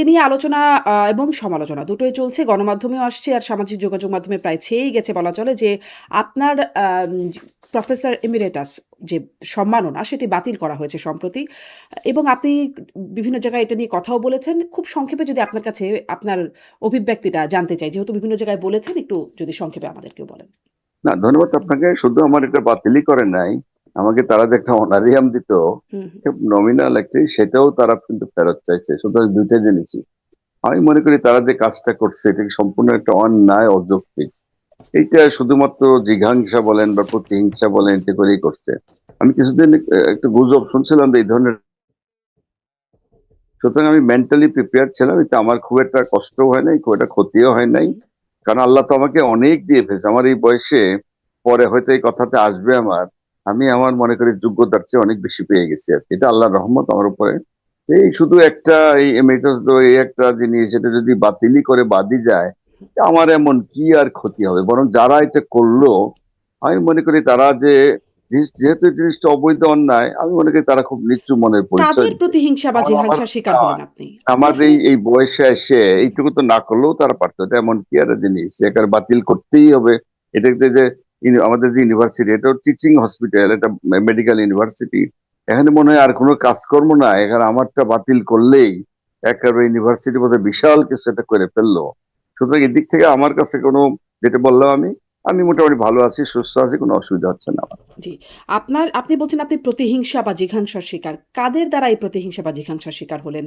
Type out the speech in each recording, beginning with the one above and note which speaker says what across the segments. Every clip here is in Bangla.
Speaker 1: এ নিয়ে আলোচনা এবং সমালোচনা দুটোই চলছে। গণমাধ্যমেও আসছে আর সামাজিক যোগাযোগ মাধ্যমে প্রায় ছেয়েই গেছে বলা চলে যে আপনার প্রফেসর এমিরেটাস যে সম্মাননা সেটি বাতিল করা হয়েছে সম্প্রতি। এবং আপনি বিভিন্ন জায়গায় এটা নিয়ে কথাও বলেছেন। খুব সংক্ষেপে যদি আপনার কাছে আপনার অভিব্যক্তিটা জানতে চাই। যেহেতু বিভিন্ন জায়গায় বলেছেন একটু যদি সংক্ষেপে আমাদেরকেও বলেন।
Speaker 2: না, ধন্যবাদ আপনাকে। শুধু আমার এটা বাতিলই করে নাই, আমাকে তারা যে একটা অনারিয়াম দিত,
Speaker 1: হুম, হুম।
Speaker 2: নমিনাল একটি, সেটাও তারা কিন্তু ফেরত চাইছে। সুতরাং দুইটা জিনিসই আমি মনে করি তারা যে কাজটা করছে এটা সম্পূর্ণ একটা অন্যায়, অযৌক্তিক। এইটা শুধুমাত্র জিঘাংসা বলেন বা প্রতিহিংসা বলেন, এতে করেই করছে। আমি কিছুদিন একটু গুজব শুনছিলাম যে এই ধরনের, সুতরাং আমি মেন্টালি প্রিপেয়ার ছিলাম। এটা আমার খুব একটা কষ্টও হয় নাই, খুব একটা ক্ষতিও হয় নাই।
Speaker 1: হুম।
Speaker 2: কারণ আল্লাহ তো আমাকে অনেক দিয়ে ফেলছে আমার এই বয়সে। পরে হয়তো এই কথাতে আসবে আমার, আমি আমার মনে করি যোগ্যতার চেয়ে অনেক বেশি পেয়ে গেছি আর কি। এটা আল্লাহর রহমত আমার উপরে। এই শুধু একটা এই এমএটাস, এই একটা জিনিস, এটা যদি বাতিলই করে বাদই যায়, আমার এমন কি আর ক্ষতি হবে? বরং যারা এটা করলো, আমি মনে করি তারা যে যেহেতু এই জিনিসটা অবৈধ, অন্যায়, আমি মনে করি তারা খুব নিচু মনের পরিচয়
Speaker 1: কাদের
Speaker 2: দিচ্ছে।
Speaker 1: প্রতিহিংসা বা
Speaker 2: যেমন আমার
Speaker 1: জিঘাংসার শিকার হলেন আপনি? আপনি
Speaker 2: আমার
Speaker 1: আসলে
Speaker 2: এই এই বয়সে এসে এইটুকু তো না করলেও তারা পারতো। এটা এমন কি আর জিনিস এখানে বাতিল করতেই হবে? এটাতে যে আমাদের যে ইউনিভার্সিটি, এটা টিচিং হসপিটাল, এটা মেডিকেল ইউনিভার্সিটি, এখানে মনে হয় আর কোনো কাজকর্ম না। এখানে আমারটা বাতিল করলেই একেবারে ইউনিভার্সিটি বোধহয় বিশাল কিছু একটা করে ফেললো। সুতরাং এদিক থেকে আমার কাছে কোনো, যেটা বললাম, আমি মোটামুটি ভালো আছি, সুস্থ আছি, কোনো অসুবিধা হচ্ছে না আমার।
Speaker 1: জি। আপনি বলছেন আপনি প্রতিহিংসা বা জিঘাংসার শিকার। কাদের দ্বারা এই প্রতিহিংসা বা জিঘাংসার শিকার হলেন?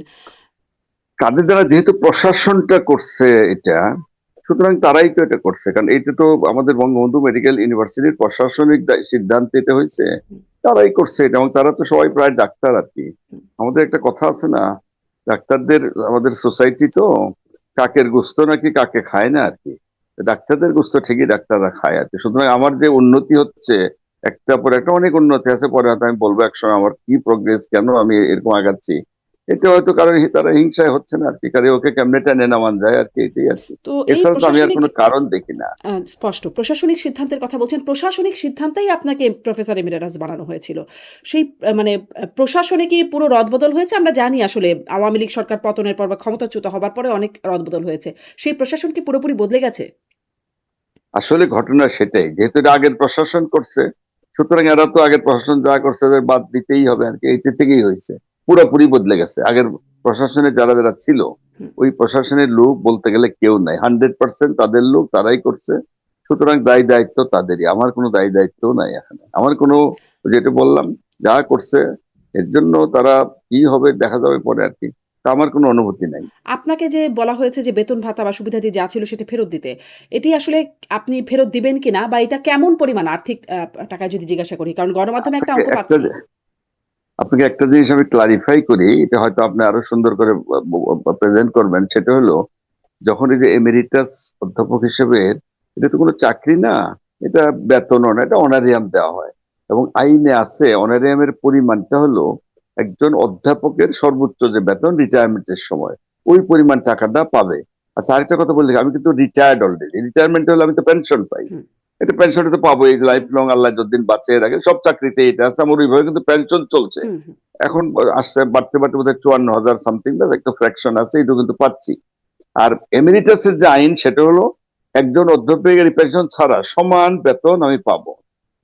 Speaker 2: কাদের দ্বারা? যেহেতু প্রশাসনটা করছে এটা, সুতরাং তারাই তো এটা করছে। কারণ এটা তো আমাদের বঙ্গবন্ধু মেডিকেল ইউনিভার্সিটির প্রশাসনিক সিদ্ধান্ত এটা হয়েছে,
Speaker 1: হুম,
Speaker 2: তারাই করছে এটা। এবং তারা তো সবাই প্রায় ডাক্তার আর কি।
Speaker 1: হুম।
Speaker 2: আমাদের একটা কথা আছে না, ডাক্তারদের, আমাদের সোসাইটি তো কাকের গোস্ত নাকি কাকে খায় না আর কি। ডাক্তারদের গোস্ত ঠিকই ডাক্তাররা খায় আর কি। সুতরাং আমার যে উন্নতি হচ্ছে, একটা পরে একটা অনেক উন্নতি আছে, পরে হয়তো আমি বলবো একসময় আমার কি প্রোগ্রেস, কেন আমি এরকম আগাচ্ছি। এটা হয়তো কারণ তারা হিংসায় হচ্ছে না আর কি, কারণ ওকে কেমনে টেনে নামান যায় আর কি, এটাই আর কি।
Speaker 1: তো এই
Speaker 2: এছাড়া তো আমি আর
Speaker 1: প্রশাসনিক
Speaker 2: কোনো কারণ দেখি না।
Speaker 1: স্পষ্ট। প্রশাসনিক সিদ্ধান্তের কথা বলছেন। প্রশাসনিক সিদ্ধান্তেই আপনাকে প্রফেসর এমিরেটাস বানানো হয়েছিল। সেই মানে প্রশাসনে কি পুরো রদবদল হয়েছে? আমরা জানি আসলে আওয়ামী লীগ সরকার পতনের পর বা ক্ষমতাচ্যুত হবার পরে অনেক রদবদল হয়েছে। সেই প্রশাসন কি পুরোপুরি বদলে গেছে?
Speaker 2: আসলে ঘটনা সেটাই, যেহেতু এটা আগের প্রশাসন করছে, সুতরাং এরা তো আগের প্রশাসন যা করছে ওদের বাদ দিতেই হবে আর কি। এইটা থেকেই হয়েছে, পুরোপুরি বদলে গেছে। আগের প্রশাসনে যারা যারা ছিল,
Speaker 1: হুম।
Speaker 2: ওই প্রশাসনের লোক বলতে গেলে কেউ নাই, 100% তাদের লোক, তারাই করছে। সুতরাং দায় দায়িত্ব তাদেরই, আমার কোনো দায় দায়িত্ব নাই এখানে। আমার কোনো, যেটা বললাম, যা করছে এর জন্য তারা কি হবে দেখা যাবে পরে আর কি। তা আমার কোনো অনুভূতি নাই।
Speaker 1: আপনাকে যে বলা হয়েছে যে বেতন ভাতা বা সুবিধাদি যা ছিল সেটা ফেরত দিতে। এটি আসলে আপনি ফেরত দিবেন কিনা বা এটা কেমন পরিমাণ আর্থিক টাকায় যদি জিজ্ঞাসা করি? কারণ
Speaker 2: আচ্ছা,
Speaker 1: গণমাধ্যমে একটা
Speaker 2: আপনাকে
Speaker 1: অঙ্ক
Speaker 2: একটা
Speaker 1: পাচ্ছি।
Speaker 2: আপনাকে একটা জিনিস আমি ক্লারিফাই করি, এটা হয়তো আপনি আরো সুন্দর করে প্রেজেন্ট করবেন। সেটা হলো, যখন এই যে এমেরিটাস অধ্যাপক হিসেবে, এটা তো কোনো চাকরি না, এটা বেতনও না, এটা অনারিয়াম দেওয়া হয়। এবং আইনে আছে অনারিয়ামের পরিমাণটা হলো একজন অধ্যাপকের সর্বোচ্চ যে বেতন রিটায়ারমেন্টের সময়, ওই পরিমাণ টাকাটা পাবে। আচ্ছা, আরেকটা কথা বললি, আমি কিন্তু রিটায়ার্ড অলরেডি। রিটায়ারমেন্ট হলে আমি তো পেনশন পাই।
Speaker 1: হুম,
Speaker 2: এটা পেনশনটা তো পাবো, এই লাইফ লং, আল্লাহ যতদিন বাঁচিয়ে রাখে, সব চাকরিতে এটা আছে। আমার ওইভাবে কিন্তু পেনশন চলছে।
Speaker 1: হুম, হুম,
Speaker 2: এখন আসছে, বাড়তে বাড়তে বোধহয় 54,000 সামথিং, বা একটা ফ্র্যাকশন আছে, এটা কিন্তু পাচ্ছি। আর এমিরিটাসের যে আইন, সেটা হলো একজন অধ্যাপকের পেনশন ছাড়া সমান বেতন আমি পাবো।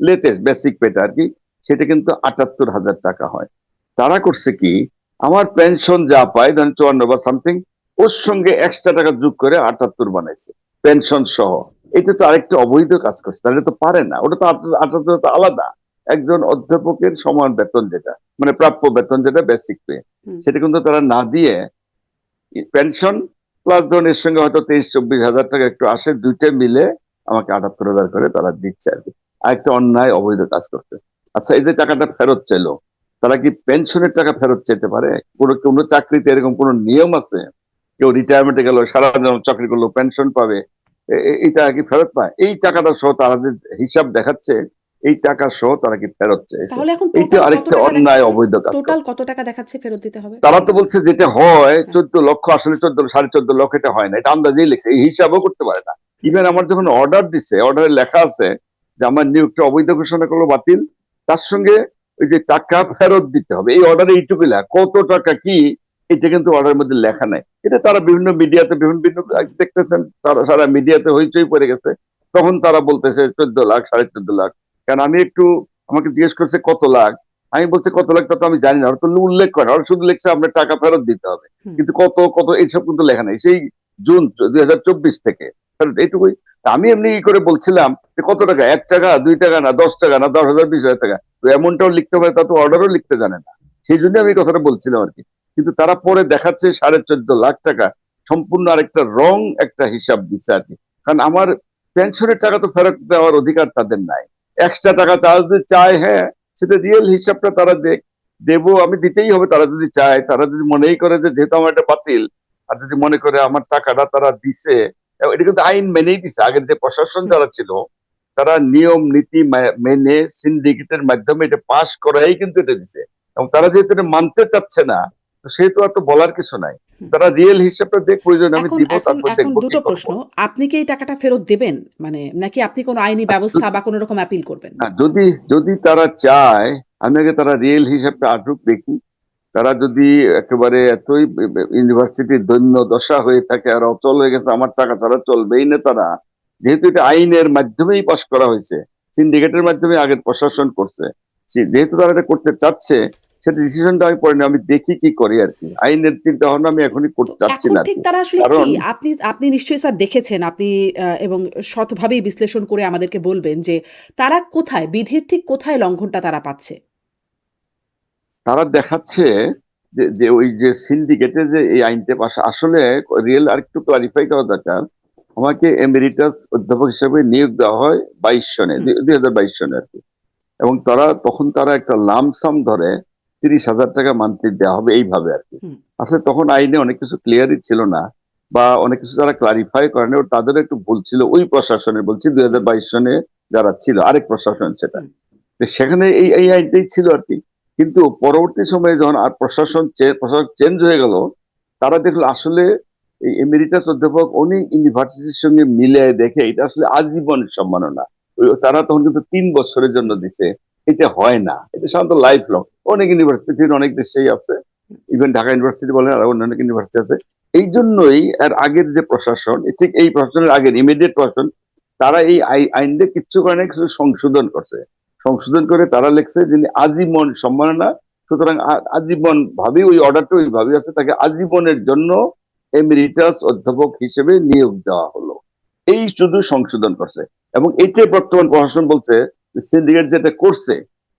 Speaker 2: লেটেস্ট বেসিক পেটা আর কি, সেটা কিন্তু 78,000 টাকা হয়। তারা করছে কি, আমার পেনশন যা পাই, ধরেন 54 বা সামথিং, ওর সঙ্গে এক্সট্রা টাকা যোগ করে 78 বানাইছে, পেনশন সহ। এটা তো আরেকটা অবৈধ কাজ করছে। তাহলে তো পারে না, ওটা তো 78 তো আলাদা। একজন অধ্যাপকের সমান বেতন যেটা, মানে প্রাপ্য বেতন যেটা বেসিক পে,
Speaker 1: হুম।
Speaker 2: সেটা কিন্তু তারা না দিয়ে পেনশন প্লাস ধরুন এর সঙ্গে হয়তো 23-24 হাজার টাকা একটু আসে, দুইটা মিলে আমাকে 78,000 করে তারা দিচ্ছে আর কি। আর একটা অন্যায়, অবৈধ কাজ করতে। আচ্ছা, এই যে টাকাটা ফেরত চাইলো, তারা কি পেনশনের টাকা ফেরত চাইতে পারে? কোনো কোনো চাকরিতে এরকম কোনো নিয়ম আছে? কেউ রিটায়ারমেন্টে গেল, সারা জীবন চাকরি করলো, পেনশন পাবে, এই টাকা কি ফেরত পায়? এই টাকাটা সহ তারা যে হিসাব দেখাচ্ছে, এই টাকা সহ তারা কি ফেরত চাইছে?
Speaker 1: তাহলে এখন
Speaker 2: এইটা
Speaker 1: টোটাল কত
Speaker 2: আরেকটা
Speaker 1: টাকা
Speaker 2: অন্যায়,
Speaker 1: দেখাচ্ছে?
Speaker 2: অবৈধ কাজ
Speaker 1: টোটাল
Speaker 2: করছে।
Speaker 1: কত টাকা দেখাচ্ছে ফেরত দিতে হবে?
Speaker 2: তারা তো বলছে যেটা হয়
Speaker 1: হ্যাঁ।
Speaker 2: 14 লক্ষ, আসলে 14, 14.5 লক্ষ, এটা হয় না, এটা আন্দাজেই লিখছে, এই হিসাবও করতে পারে না।
Speaker 1: হুম,
Speaker 2: ইভেন আমার যখন অর্ডার দিছে, অর্ডারে লেখা আছে যে আমার নিয়োগটা অবৈধ ঘোষণা করলো, বাতিল, তার সঙ্গে ওই যে টাকা ফেরত দিতে হবে, এই অর্ডারে এইটুকু লেখা। কত টাকা কি এটা কিন্তু অর্ডারের মধ্যে লেখা নাই। এটা তারা বিভিন্ন মিডিয়াতে বিভিন্ন বিভিন্ন দেখতেছেন, তারা সারা মিডিয়াতে হইচই পড়ে গেছে। তখন তারা বলতেছে 14 লাখ, 14.5 লাখ। কারণ আমি একটু, আমাকে জিজ্ঞেস করছে কত লাখ, আমি বলছি কত লাখ তা তো আমি জানি না, ওরা তো উল্লেখ করে, ওরা শুধু লিখছে আপনার টাকা ফেরত দিতে হবে,
Speaker 1: হুম।
Speaker 2: কিন্তু কত কত এইসব কিন্তু লেখা নাই সেই জুন 2024 থেকে ফেরত, এইটুকুই। তা আমি এমনি ই করে বলছিলাম যে কত টাকা, 1 টাকা, 2 টাকা, না 10 টাকা, না 10,000, 20,000 টাকা, তো এমনটাও লিখতে পারে, তা তো অর্ডারও লিখতে জানে না। সেই জন্য আমি এই কথাটা বলছিলাম আর কি। কিন্তু তারা পরে দেখাচ্ছে 14.5 লাখ টাকা সম্পূর্ণ আরেকটা রং একটা হিসাব দিচ্ছে আর কি। কারণ আমার পেনশনের টাকা তো ফেরত দেওয়ার অধিকার তাদের নাই। এক্সট্রা টাকা তারা যদি চায়, হ্যাঁ, সেটা রিয়েল হিসাবটা তারা দেবো, আমি দিতেই হবে। তারা যদি চায়, তারা যদি মনেই করে যে যেহেতু আমার এটা বাতিল, আর যদি মনে করে আমার টাকাটা তারা দিছে, এবং এটা কিন্তু আইন মেনেই দিছে। আগের যে প্রশাসন
Speaker 1: হুম।
Speaker 2: যারা ছিল, তারা নিয়ম নীতি মেনে সিন্ডিকেটের মাধ্যমে এটা পাশ করাই কিন্তু এটা দিছে। এবং তারা যেহেতু এটা মানতে চাচ্ছে না, তো সেহেতু আর তো বলার কিছু নাই।
Speaker 1: হুম।
Speaker 2: তারা রিয়েল হিসাবটা দেখ, প্রয়োজন আমি
Speaker 1: এখন
Speaker 2: দিব,
Speaker 1: এখন
Speaker 2: তারপর
Speaker 1: এখন
Speaker 2: দেখবো কি
Speaker 1: ২ টো
Speaker 2: করব।
Speaker 1: প্রশ্ন। আপনি কি এই টাকাটা ফেরত দেবেন? মানে নাকি আপনি কোনো আইনি
Speaker 2: আচ্ছা,
Speaker 1: ব্যবস্থা বা কোনো রকম অ্যাপিল করবেন?
Speaker 2: না, যদি যদি তারা চায়, আমি আগে তারা রিয়েল হিসাবটা আটুক দেখি। তারা যদি একেবারে এতই ইউনিভার্সিটির দৈন্য দশা হয়ে থাকে আর অচল হয়ে গেছে, আমার টাকা ছাড়া চলবেই না তারা, যেহেতু এটা আইনের মাধ্যমেই পাশ করা হয়েছে, সিন্ডিকেটের মাধ্যমে আগের প্রশাসন করছে, যেহেতু তারা এটা করতে চাচ্ছে, সেটা ডিসিশনটা আমি পড়িনি, আমি দেখি কি করি আর কি। আইনের চিন্তা ভাবনা আমি এখনই
Speaker 1: তো
Speaker 2: করতে চাচ্ছি
Speaker 1: এখন
Speaker 2: না আর
Speaker 1: ঠিক
Speaker 2: কি।
Speaker 1: তারা আসলে কি?
Speaker 2: কারণ
Speaker 1: আপনি আপনি নিশ্চয়ই স্যার দেখেছেন, আপনি এবং সৎভাবেই বিশ্লেষণ করে আমাদেরকে বলবেন যে তারা কোথায়, বিধির ঠিক কোথায় লঙ্ঘনটা তারা পাচ্ছে?
Speaker 2: তারা দেখাচ্ছে যে যে ওই যে সিন্ডিকেটে যে এই আইনটা পাশ, আসলে রিয়েল আর একটু ক্লারিফাই করা দরকার। আমাকে এমেরিটাস অধ্যাপক হিসেবে নিয়োগ দেওয়া হয় 22 সনে,
Speaker 1: হুম,
Speaker 2: 2022 সনে আর কি। এবং তখন তারা একটা লামসাম ধরে 30,000 টাকা মান্থলি দেওয়া হবে এইভাবে আর কি।
Speaker 1: হুম,
Speaker 2: আসলে তখন আইনে অনেক কিছু ক্লিয়ারই ছিল না, বা অনেক কিছু তারা ক্লারিফাই করেনি, তাদের একটু ভুল ছিল ওই প্রশাসনে, বলছি
Speaker 1: হুম,
Speaker 2: 2022 সনে যারা ছিল, আরেক প্রশাসন সেটা।
Speaker 1: হুম।
Speaker 2: তো সেখানে এই আইনটাই ছিল আর কি। কিন্তু পরবর্তী সময়ে যখন আর প্রশাসন চেঞ্জ হয়ে গেল, তারা দেখলো আসলে এই এমেরিটাস অধ্যাপক উনি ইউনিভার্সিটির সঙ্গে মিলে দেখে এটা আসলে আজীবন সম্মাননা। তারা তখন কিন্তু 3 বছরের জন্য দিছে। এটা হয় না, এটা সাধারণত লাইফ লং। অনেক ইউনিভার্সিটির অনেক দেশেই আছে, ইভেন ঢাকা ইউনিভার্সিটি বলেন, আর অন্যান্য ইউনিভার্সিটি আছে। এই জন্যই আর আগের যে প্রশাসন, ঠিক এই প্রশাসনের আগের ইমিডিয়েট প্রশাসন, তারা এই আইনটা কিচ্ছু করে না, কিছু সংশোধন করছে। সংশোধন করে তারা লিখছে যিনি আজীবন সম্মাননা, সুতরাং আজীবন ভাবে ওই অর্ডারটা ওইভাবে আছে, তাকে আজীবনের জন্য এমেরিটাস অধ্যাপক হিসেবে নিয়োগ দেওয়া হলো। এই শুধু সংশোধন করছে। এবং এটাই বর্তমান প্রশাসন বলছে সিন্ডিকেট যেটা করছে,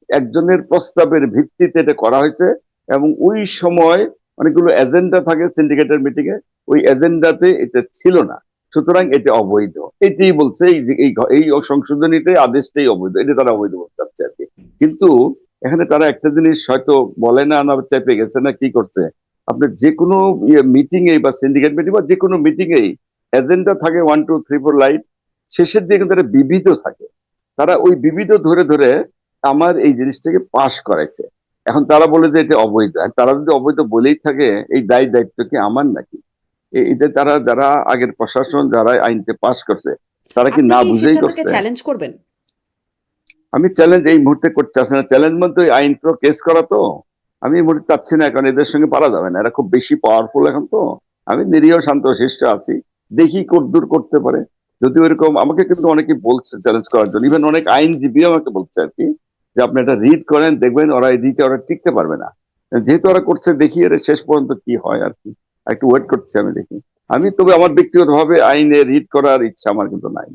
Speaker 2: একজনের প্রস্তাবের ভিত্তিতে এটা করা হয়েছে। এবং ওই সময় অনেকগুলো এজেন্ডা থাকে সিন্ডিকেটের মিটিং এ, ওই এজেন্ডাতে এটা ছিল না, সুতরাং এটা অবৈধ। এটাই বলছে, এই যে এই সংশোধনীতে আদেশটাই অবৈধ, এটা তারা অবৈধ বলতে চাচ্ছে আর কি। কিন্তু এখানে তারা একটা জিনিস হয়তো বলে না, না চেপে গেছে না কি করছে, আপনার যে কোনো মিটিং এ বা সিন্ডিকেট মিটিং বা যে কোনো মিটিং এই এজেন্ডা থাকে 1 2 3 4 লাইন, শেষের দিকে কিন্তু তারা বিবিধ থাকে। তারা ওই বিবিধ ধরে ধরে আমার এই জিনিসটাকে পাশ করাইছে। এখন তারা বলে যে এটা অবৈধ, আর তারা যদি অবৈধ বলেই থাকে, এই দায়িত্ব কি আমার নাকি? এটা তারা, যারা আগের প্রশাসন যারা আইনটা পাশ করছে, তারা কি
Speaker 1: আপনি
Speaker 2: না
Speaker 1: কি এই
Speaker 2: বুঝেই
Speaker 1: সিদ্ধান্তকে
Speaker 2: করছে?
Speaker 1: চ্যালেঞ্জ করবেন?
Speaker 2: আমি চ্যালেঞ্জ এই মুহূর্তে করতে চাচ্ছি না। চ্যালেঞ্জ মধ্যে ওই আইন প্রো কেস করা তো আমি এই মুহূর্তে চাচ্ছি না, কারণ এদের সঙ্গে পারা যাবে না, এরা খুব বেশি পাওয়ারফুল এখন তো। আমি নিরীহ শান্ত শিষ্ট আছি, দেখি কতদূর করতে পারে। যদি ওইরকম, আমাকে কিন্তু অনেকে বলছে চ্যালেঞ্জ করার জন্য, ইভেন অনেক আইনজীবী আমাকে বলছে আর কি, যে আপনি এটা রিড করেন, দেখবেন ওরা এই রিটে ওরা টিকতে পারবে না। যেহেতু ওরা করছে, দেখি এর শেষ পর্যন্ত কি হয় আর কি। একটু ওয়েট করছি, আমি দেখি। আমি
Speaker 1: আচ্ছা,
Speaker 2: তবে আমার ব্যক্তিগতভাবে আইনে রিড করার ইচ্ছা আমার কিন্তু নাই।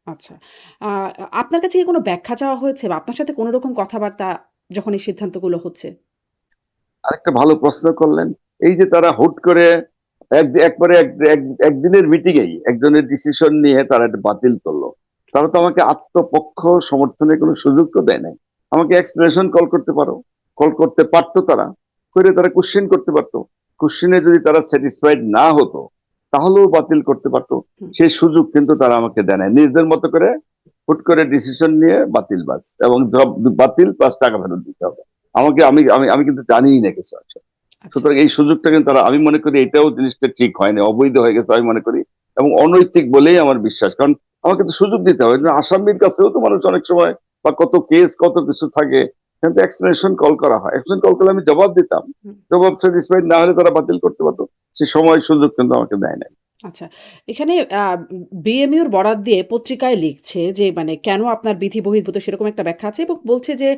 Speaker 1: আচ্ছা। আ আপনার কাছে কি কোনো ব্যাখ্যা চাওয়া হয়েছে বা আপনার সাথে কোনো রকম কথাবার্তা যখন এই সিদ্ধান্তগুলো হচ্ছে?
Speaker 2: আরেকটা ভালো প্রশ্ন করলেন। এই যে তারা হুট করে একবারে একদিনের মিটিংয়েই একজনের ডিসিশন নিয়ে তারা এটা বাতিল করলো, তারা তো আমাকে আত্মপক্ষ সমর্থনের কোনো সুযোগ তো দেয় নাই। আমাকে এক্সপ্লেনেশন কল করতে পারতো, তারা করে তারা কোশ্চেন করতে পারতো। কোশ্চেনে যদি তারা স্যাটিসফাইড না হতো, তাহলেও বাতিল করতে পারতো।
Speaker 1: হুম,
Speaker 2: সেই সুযোগ কিন্তু তারা আমাকে দেয় নাই। নিজেদের মতো করে হুট করে ডিসিশন নিয়ে বাতিল, বাস, এবং জব বাতিল প্লাস টাকা ফেরত দিতে হবে আমাকে। আমি আমি আমি কিন্তু জানিই না কিছু আছে।
Speaker 1: আচ্ছা।
Speaker 2: সুতরাং এই সুযোগটা কিন্তু তারা, আমি মনে করি এটাও জিনিসটা ঠিক হয়নি, অবৈধ হয়ে গেছে আমি মনে করি, এবং অনৈতিক বলেই আমার বিশ্বাস। কারণ আমাকে তো সুযোগ দিতে হবে। আসামির কাছেও তো মানুষ অনেক সময়, বা কত কেস কত কিছু থাকে, কিন্তু এক্সপ্লেনেশন কল করা হয়, এক্সপ্লেনেশন কল করলে আমি জবাব দিতাম,
Speaker 1: হুম।
Speaker 2: জবাব স্যাটিসফাইড না হলে তারা বাতিল করতে পারতো, সে সময় সুযোগ কিন্তু আমাকে দেয় নাই।
Speaker 1: আচ্ছা। এখানে বিএমইউর বরাত দিয়ে পত্রিকায় লিখছে যে মানে কেন আপনার বিধি বহির্ভূত সেরকম একটা ব্যাখ্যা আছে এবং বলছে যে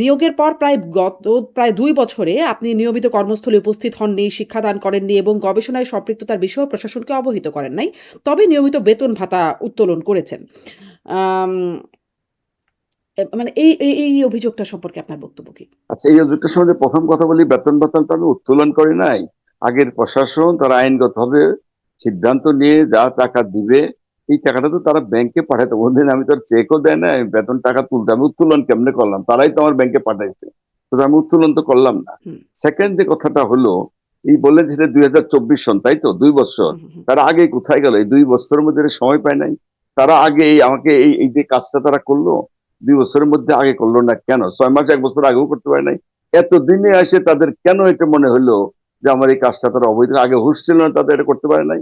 Speaker 1: নিয়োগের পর প্রায় ২ বছরে আপনি নিয়মিত কর্মস্থলে উপস্থিত হননি, শিক্ষাদান করেননি এবং গবেষণায় সম্পৃক্ততার বিষয়েও প্রশাসনকে অবহিত করেন নাই। তবে নিয়মিত বেতন ভাতা উত্তোলন করেছেন। আম মানে এই অভিযোগটা সম্পর্কে আপনার বক্তব্য কি?
Speaker 2: আচ্ছা, এই অভিযোগটার সম্বন্ধে প্রথম কথা বলি, বেতন ভাতা তো আমি উত্তোলন করি নাই। আগের প্রশাসন তারা আইনগতভাবে সিদ্ধান্ত নিয়ে যা টাকা দিবে, এই টাকাটা তো তারা ব্যাংকে পাঠাতে, ওদের আমি তো চেকও দেয় না, আমি বেতন টাকা তুলতে, আমি উত্তোলন কেমনে করলাম? তারাই তো আমার ব্যাংকে পাঠাইছে, তো আমি উত্তোলন তো করলাম না।
Speaker 1: হুম,
Speaker 2: সেকেন্ড যে কথাটা হলো, এই বললেন যেটা 2024 সন, তাই তো 2 বছর,
Speaker 1: হুম, হুম, হুম।
Speaker 2: তারা আগে কোথায় গেল? এই 2 বছরের মধ্যে এরা সময় পায় নাই? তারা আগে আমাকে এই যে কাজটা তারা করলো 2 বছরের মধ্যে আগে করলো না কেন? 6 মাস 1 বছর আগেও করতে পারে নাই? এতদিনে এসে তাদের কেন এটা মনে হলো যে আমার এই কাজটা তারা অবৈধ? আগে হুঁশ ছিল না, তাদের এটা করতে পারে নাই?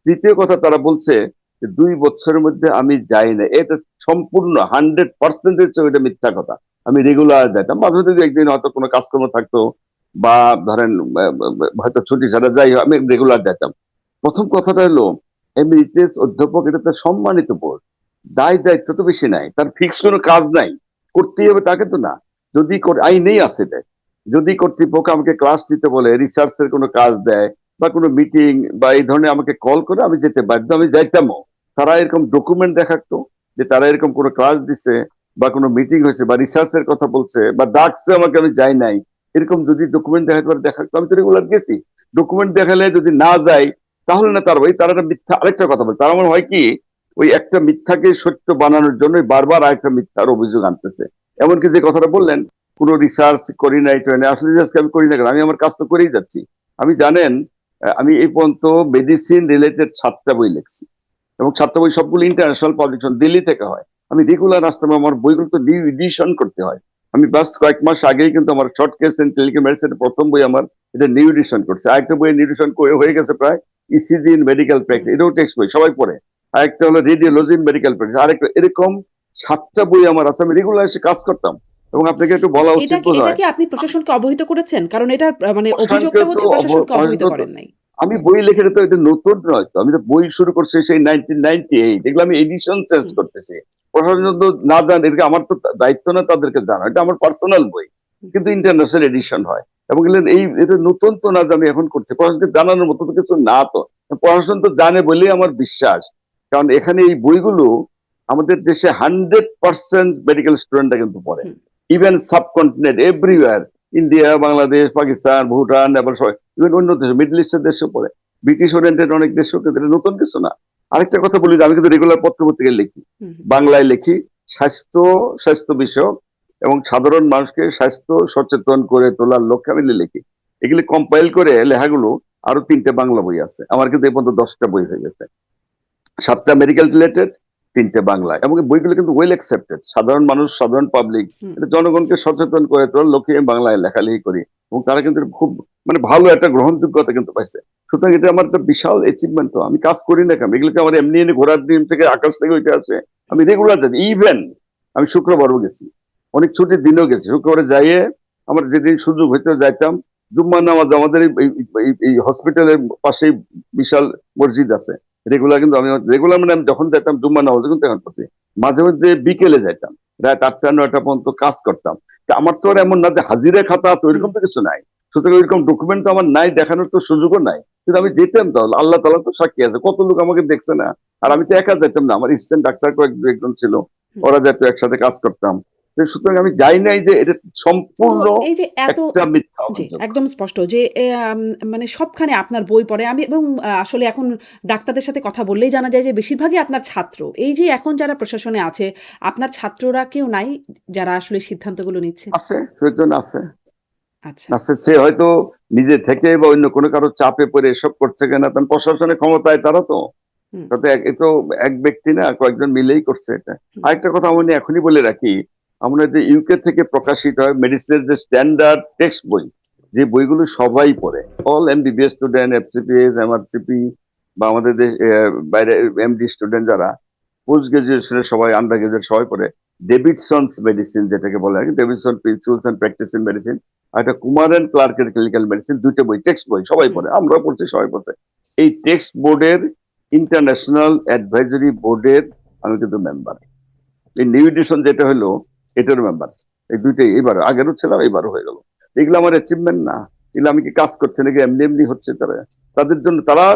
Speaker 2: তৃতীয় কথা, তারা বলছে যে 2 বছরের মধ্যে আমি যাই না, এটা সম্পূর্ণ 100% এটা মিথ্যা কথা। আমি রেগুলার যাইতাম, মাঝে মধ্যে দু একদিন হয়তো কোনো কাজকর্ম থাকতো, বা ধরেন হয়তো ছুটি ছাড়া যাই, আমি রেগুলার যাইতাম। প্রথম কথাটা হলো, এমিরিটাস অধ্যাপক এটা তার সম্মানিত পোস্ট, দায় দায়িত্ব তো বেশি নাই, তার ফিক্স কোনো কাজ নাই, করতেই হবে তাকে তো না। যদি আইনেই আছে দেয়, যদি কর্তৃপক্ষ আমাকে ক্লাস দিতে বলে, রিসার্চের কোনো কাজ দেয় বা কোনো মিটিং বা এই ধরনের আমাকে কল করে, আমি যেতে বাধ্য, আমি যাইতামও। তারা এরকম ডকুমেন্ট দেখাতো যে তারা এরকম কোনো ক্লাস দিছে বা কোনো মিটিং হয়েছে বা রিসার্চের কথা বলছে বা ডাকছে আমাকে, আমি যাই নাই, এরকম যদি ডকুমেন্ট দেখাতো, আমি তো রেগুলার গেছি। ডকুমেন্ট দেখালে যদি না যাই, তাহলে না, তার ভাই তারা একটা মিথ্যা আরেকটা কথা বলে, তারা মনে হয় কি ওই একটা মিথ্যাকে সত্য বানানোর জন্য বারবার আরেকটা মিথ্যার অভিযোগ আনতেছে। এমনকি যে কথাটা বললেন, কোনো রিসার্চ করি নাই ট্রেনে, আসলে রিসার্চ আমি করি না কেন, আমি আমার কাজ তো করেই যাচ্ছি। আমি জানেন, আমি এই পর্যন্ত মেডিসিন রিলেটেড 7টা বই লিখছি, এবং 7টা বই সবগুলো ইন্টারন্যাশনাল পাবলিকেশন, দিল্লি থেকে হয়। আমি রেগুলার আসতাম, আমার বইগুলো তো নিউ এডিশন করতে হয়। আমি বাস কয়েক মাস আগেই কিন্তু আমার short case and clinical medicine প্রথম বই আমার, এটা নিউ এডিশন করছে। আরেকটা বই নিউ এডিশন হয়ে গেছে প্রায়, ECG in medical
Speaker 1: hmm.
Speaker 2: Practice, এটাও টেক্সট বই, সবাই পড়ে। আরেকটা হলো রেডিওলজি ইন মেডিকেল প্র্যাকটিস, আরেকটা, এরকম 7টা বই আমার আছে। আমি রেগুলার এসে কাজ করতাম, এবং আপনাকে একটু
Speaker 1: আচ্ছা
Speaker 2: বলা উচিত বোধ
Speaker 1: এটা
Speaker 2: হয়।
Speaker 1: কি আপনি প্রশাসনকে অবহিত করেছেন? কারণ এটার মানে
Speaker 2: প্রশাসনকে
Speaker 1: অভিযোগটা
Speaker 2: তো
Speaker 1: হচ্ছে প্রশাসনকে অবহিত করেন নাই।
Speaker 2: আমি বই লিখে, তো এটা নতুন নয় তো, আমি তো বই শুরু করছি সেই 1998, এগুলো আমি এডিশন চেঞ্জ
Speaker 1: হুম,
Speaker 2: করতেছি। প্রশাসন তো না জানে, এটা আমার তো দায়িত্ব না তাদেরকে জানা, এটা আমার পার্সোনাল বই,
Speaker 1: হুম।
Speaker 2: কিন্তু ইন্টারন্যাশনাল এডিশন হয়। এবং এটা নতুন তো না যে আমি এখন করছি, প্রশাসনকে জানানোর মতো তো কিছু না তো। প্রশাসন তো জানে বলেই আমার বিশ্বাস, কারণ এখানে এই বইগুলো আমাদের দেশে 100% মেডিকেল স্টুডেন্টরা কিন্তু পড়ে,
Speaker 1: hmm,
Speaker 2: even subcontinent everywhere, India, Bangladesh, Pakistan, Bhutan, এবার ইভেন অন্য দেশ, মিডল ইস্টের দেশেও পড়ে, ব্রিটিশ ওরিয়েন্টেড অনেক দেশেও, কিন্তু এটা নতুন কিছু না। আরেকটা কথা বলি যে আমি কিন্তু রেগুলার পত্র পত্রিকায় লিখি,
Speaker 1: হুম, হুম,
Speaker 2: বাংলায় লিখি, স্বাস্থ্য স্বাস্থ্য বিষয়ক এবং সাধারণ মানুষকে স্বাস্থ্য সচেতন করে তোলার লক্ষ্যে আমি লিখি। এগুলি কম্পাইল করে লেখাগুলো, আরো 3টে বাংলা বই আছে আমার, কিন্তু এই পর্যন্ত 10টা বই হয়ে গেছে। 7টা মেডিকেল রিলেটেড, 3টে বাংলা, এবং এই বইগুলো কিন্তু ওয়েল অ্যাকসেপ্টেড, সাধারণ মানুষ, সাধারণ পাবলিক,
Speaker 1: হুম।
Speaker 2: এটা জনগণকে সচেতন করে তোলার লক্ষ্যে আমি বাংলায় লেখালেখি করি, এবং তারা কিন্তু খুব মানে ভালো একটা গ্রহণযোগ্যতা কিন্তু পাইছে। সুতরাং এটা আমার একটা বিশাল অ্যাচিভমেন্ট। তো আমি কাজ করি না কেন, এগুলোকে আমার এমনি এনে ঘোরার দিন থেকে আকাশ থেকে ওইটা আছে, আমি রেগুলার যাই। ইভেন আমি শুক্রবারও গেছি, অনেক ছুটির দিনেও গেছি, শুক্রবারে যাইয়ে আমার যেদিন সুযোগ হইতে যাইতাম। জুম্মার নামাজ আমাদের এই হসপিটালের পাশেই বিশাল মসজিদ আছে, রেগুলার কিন্তু আমি রেগুলার মানে আমি যখন যেতাম জুম্মা নামাজে কিন্তু এখন করছি, মাঝে মধ্যে বিকেলে যাইতাম, রাত 8টা 9টা পর্যন্ত কাজ করতাম। তা আমার তো আর এমন না যে হাজিরা খাতা আছে,
Speaker 1: হুম।
Speaker 2: ওইরকম তো কিছু নাই। সুতরাং ওইরকম ডকুমেন্ট তো আমার নাই, দেখানোর তো সুযোগও নাই, কিন্তু আমি যেতাম। তাহলে আল্লাহ তালা তো সাক্ষী আছে, কত লোক আমাকে দেখছে না। আর আমি তো একা যেতাম না, আমার স্টুডেন্ট ডাক্তার একজন ছিল,
Speaker 1: হুম।
Speaker 2: ওরা যেত, একসাথে কাজ করতাম। সুতরাং আমি যাই নাই যে এটা
Speaker 1: তো
Speaker 2: সম্পূর্ণ
Speaker 1: এই যে এত
Speaker 2: একটা মিথ্যা
Speaker 1: জি,
Speaker 2: অভিযোগ।
Speaker 1: একদম স্পষ্ট যে মানে সবখানে আপনার বই পড়ে আমি এবং আসলে এখন ডাক্তারদের সাথে কথা বললেই জানা যায় যে বেশিরভাগই আপনার ছাত্র। এই যে এখন যারা প্রশাসনে আছে, আপনার ছাত্ররা কেউ নাই যারা আসলে সিদ্ধান্তগুলো নিচ্ছে?
Speaker 2: আছে, সেজন আছে,
Speaker 1: আচ্ছা।
Speaker 2: আছে, সে হয়তো নিজে থেকে বা অন্য কোনো কারো চাপে পড়ে এসব করছে কিনা, তখন প্রশাসনের ক্ষমতায় তারা তো,
Speaker 1: হুম,
Speaker 2: তাতে এ তো এক ব্যক্তি না, কয়েকজন মিলেই করছে এটা।
Speaker 1: হুম,
Speaker 2: আরেকটা কথা আমি এখনই বলে রাখি, আমরা যে ইউকে থেকে প্রকাশিত হয় মেডিসিনের যে স্ট্যান্ডার্ড টেক্সট বই, যে বইগুলো সবাই পড়ে, all MBBS student, FCPS, MRCP, বা আমাদের বাইরে এমডি স্টুডেন্ট যারা, পোস্ট গ্রাজুয়েশনের সবাই, আন্ডার গ্রাজুয়েট সবাই পড়ে, ডেভিডসনস মেডিসিন যেটাকে বলে আর কি, Davidson principles and practice in medicine, আর একটা কুমার এন্ড ক্লার্কের ক্লিনিক্যাল মেডিসিন, দুইটা বই, টেক্সট বই, সবাই
Speaker 1: হুম,
Speaker 2: পড়ে, আমরা পড়ছি, সবাই পড়ছে। এই টেক্সট বোর্ডের ইন্টারন্যাশনাল অ্যাডভাইজরি বোর্ডের আমি কিন্তু মেম্বার। এই নিউ এডিশন যেটা হলো এটার মেম্বার। এই দুইটাই এবার, আগেরও ছিলাম, এবারও হয়ে গেল। এগুলো আমার অ্যাচিভমেন্ট না, এগুলো আমি কি কাজ করছি নাকি এমনি এমনি হচ্ছে। তারা, তাদের জন্য তারা